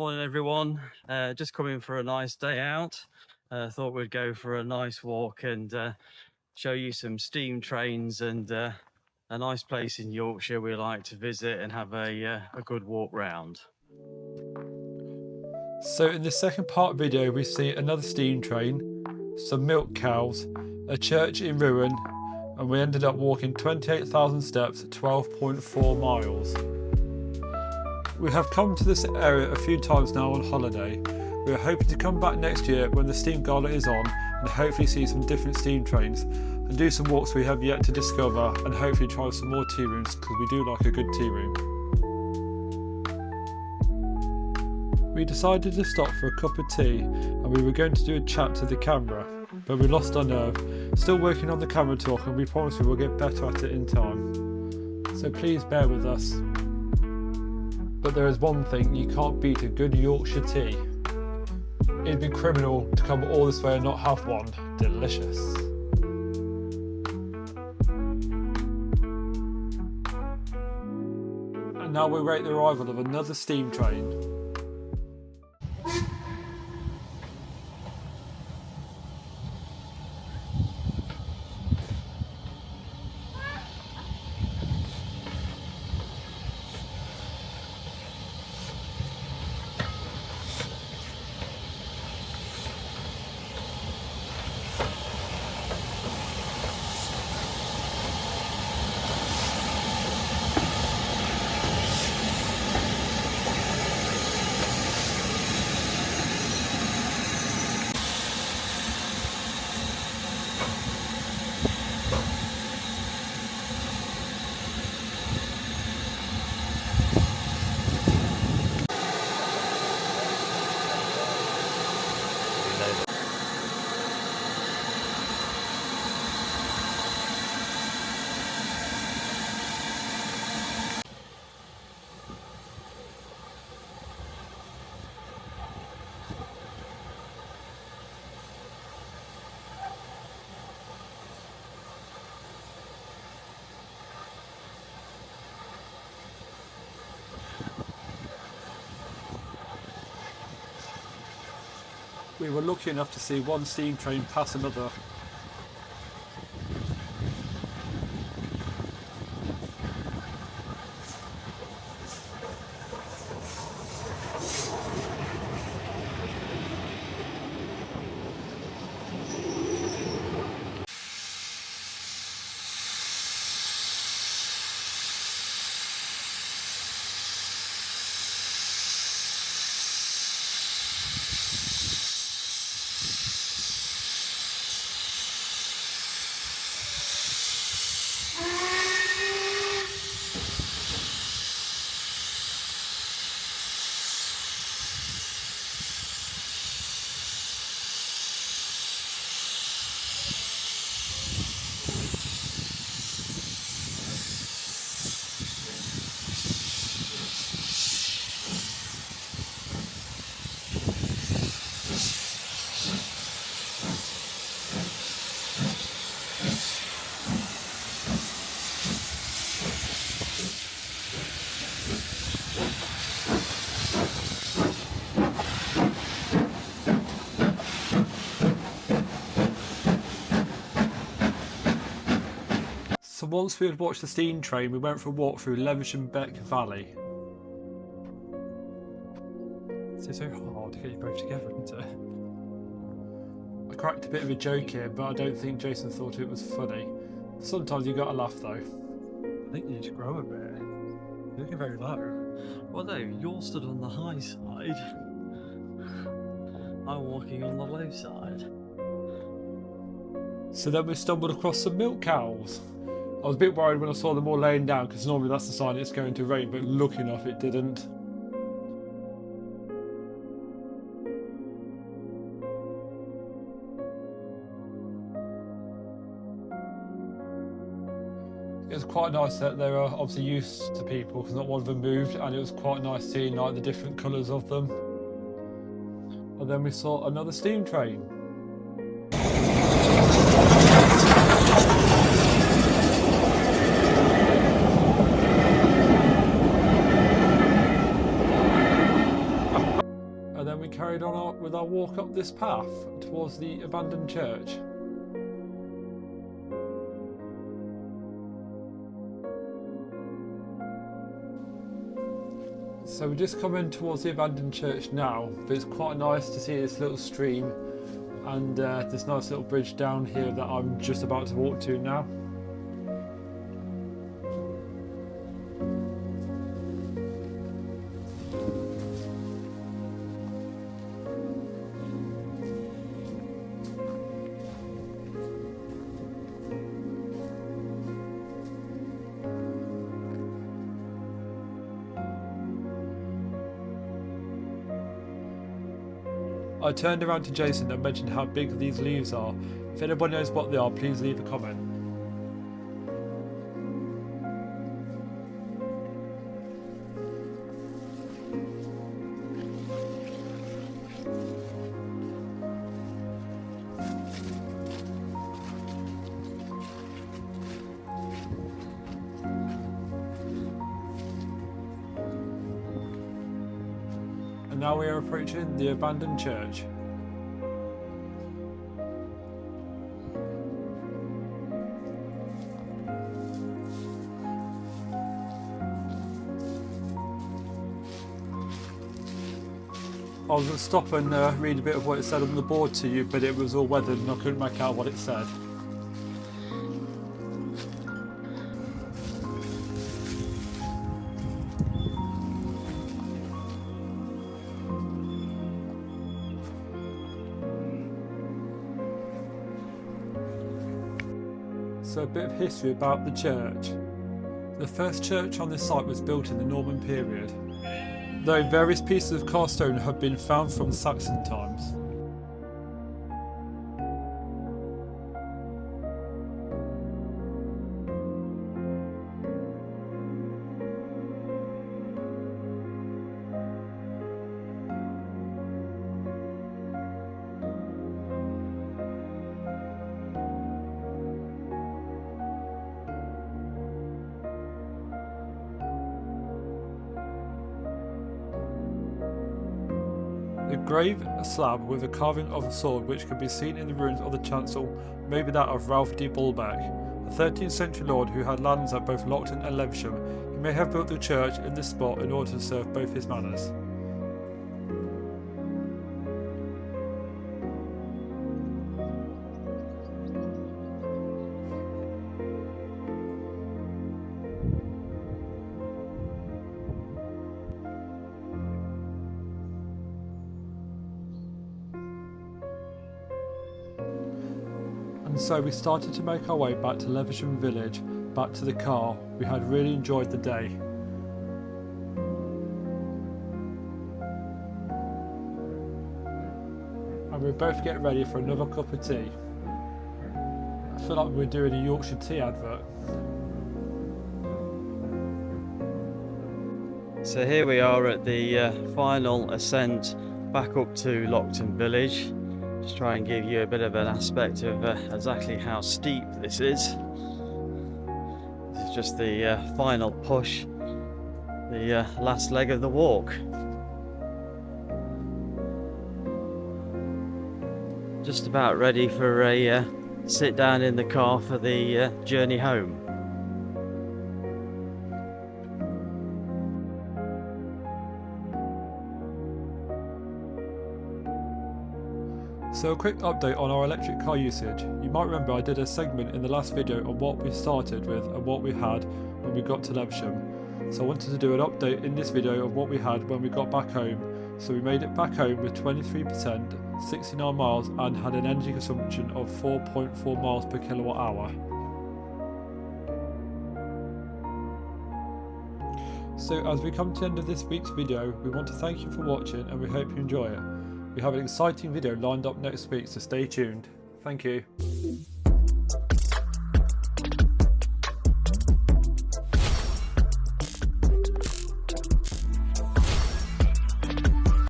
Morning everyone, just coming for a nice day out. Thought we'd go for a nice walk and show you some steam trains and a nice place in Yorkshire we like to visit and have a good walk round. So in the second part video we see another steam train, some milk cows, a church in ruin, and we ended up walking 28,000 steps at 12.4 miles. We have come to this area a few times now on holiday. We are hoping to come back next year when the steam gala is on and hopefully see some different steam trains and do some walks we have yet to discover and hopefully try some more tea rooms because we do like a good tea room. We decided to stop for a cup of tea and we were going to do a chat to the camera, but we lost our nerve. Still working on the camera talk and we promise we will get better at it in time. So please bear with us. But there is one thing, you can't beat a good Yorkshire tea. It'd be criminal to come all this way and not have one. Delicious. And now we await the arrival of another steam train. We were lucky enough to see one steam train pass another. So once we had watched the steam train, we went for a walk through Lewisham Beck Valley. It's so hard to get you both together, isn't it? I cracked a bit of a joke here, but I don't think Jason thought it was funny. Sometimes you gotta laugh though. I think you need to grow a bit. You're looking very low. Well no, you're stood on the high side. I'm walking on the low side. So then we stumbled across some milk cows. I was a bit worried when I saw them all laying down because normally that's the sign it's going to rain, but lucky enough it didn't. It was quite nice that they were obviously used to people because not one of them moved, and it was quite nice seeing like the different colours of them. And then we saw another steam train. carried on with our walk up this path towards the abandoned church. So we're just coming towards the abandoned church now, but it's quite nice to see this little stream and this nice little bridge down here that I'm just about to walk to now. I turned around to Jason and mentioned how big these leaves are. If anybody knows what they are, please leave a comment. And now we are approaching the abandoned church. I was going to stop and read a bit of what it said on the board to you, but it was all weathered and I couldn't make out what it said. So a bit of history about the church. The first church on this site was built in the Norman period, though various pieces of cast stone have been found from Saxon times. The grave slab with a carving of a sword which can be seen in the ruins of the chancel may be that of Ralph de Bulbeck, a 13th century lord who had lands at both Lockton and Levisham. He may have built the church in this spot in order to serve both his manors. And so we started to make our way back to Levisham village, back to the car. We had really enjoyed the day. And we're both getting ready for another cup of tea. I feel like we're doing a Yorkshire tea advert. So here we are at the final ascent back up to Lockton village. Just try and give you a bit of an aspect of exactly how steep this is. This is just the final push, the last leg of the walk. Just about ready for a sit down in the car for the journey home. So a quick update on our electric car usage. You might remember I did a segment in the last video on what we started with and what we had when we got to Levisham. So I wanted to do an update in this video of what we had when we got back home. So we made it back home with 23%, 69 miles and had an energy consumption of 4.4 miles per kilowatt hour. So as we come to the end of this week's video, we want to thank you for watching and we hope you enjoy it. We have an exciting video lined up next week, so stay tuned. Thank you.